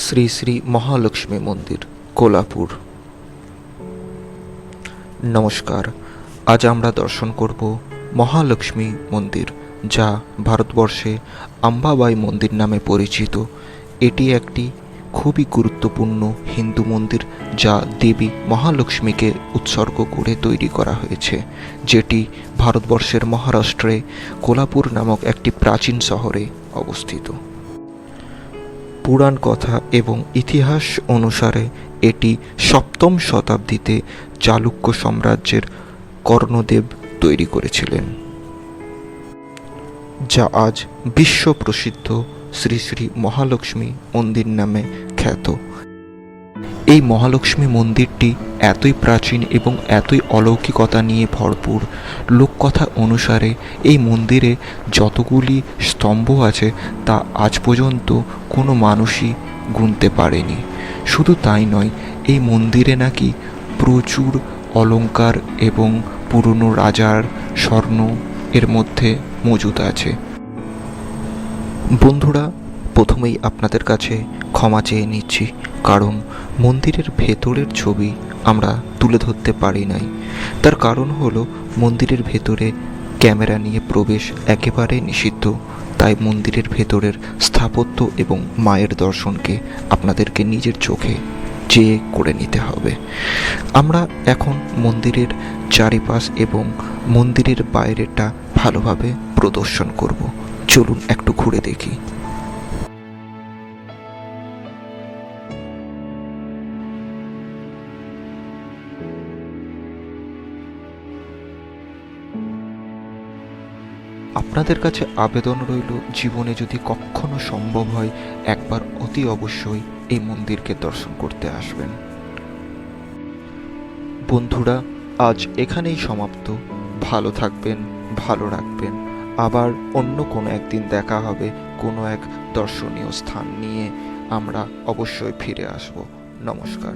শ্রী শ্রী মহালক্ষ্মী মন্দির, কোলাপুর। নমস্কার। আজ আমরা দর্শন করব মহালক্ষ্মী মন্দির, যা ভারতবর্ষে আম্বাবাই মন্দির নামে পরিচিত। এটি একটি খুবই গুরুত্বপূর্ণ হিন্দু মন্দির, যা দেবী মহালক্ষ্মীকে উৎসর্গ করে তৈরি করা হয়েছে, যেটি ভারতবর্ষের মহারাষ্ট্রে কোলাপুর নামক একটি প্রাচীন শহরে অবস্থিত। পুরাণ কথা এবং ইতিহাস অনুসারে এটি সপ্তম শতাব্দীতে চালুক্য সাম্রাজ্যের কর্ণদেব তৈরি করেছিলেন, যা আজ বিশ্ব প্রসিদ্ধ শ্রী শ্রী মহালক্ষ্মী মন্দির নামে খ্যাত। এই মহালক্ষ্মী মন্দিরটি এতই প্রাচীন এবং এতই অলৌকিকতা নিয়ে ভরপুর। লোককথা অনুসারে এই মন্দিরে যতগুলি স্তম্ভ আছে তা আজ পর্যন্ত কোনো মানুষই গুনতে পারেনি। শুধু তাই নয়, এই মন্দিরে নাকি প্রচুর অলংকার এবং পুরনো রাজার স্বর্ণ এর মধ্যে মজুদ আছে। বন্ধুরা, প্রথমেই আপনাদের কাছে ক্ষমা চেয়ে নিচ্ছি, কারণ মন্দিরের ভেতরের ছবি আমরা তুলে ধরতে পারি নাই। তার কারণ হলো মন্দিরের ভেতরে ক্যামেরা নিয়ে প্রবেশ একেবারে নিষিদ্ধ। তাই মন্দিরের ভেতরের স্থাপত্য এবং মায়ের দর্শনকে আপনাদেরকে নিজের চোখে চেয়ে করে নিতে হবে। আমরা এখন মন্দিরের চারিপাশ এবং মন্দিরের বাইরেটা ভালোভাবে প্রদর্শন করব। চলুন একটু ঘুরে দেখি। আপনাদের কাছে আবেদন রইল, জীবনে যদি কখনো সম্ভব হয় একবার অতি অবশ্যই এই মন্দিরকে দর্শন করতে আসবেন। বন্ধুরা, আজ এখানেই সমাপ্ত। ভালো থাকবেন, ভালো রাখবেন। আবার অন্য কোনো একদিন দেখা হবে কোনো এক দর্শনীয় স্থান নিয়ে। আমরা অবশ্যই ফিরে আসব। নমস্কার।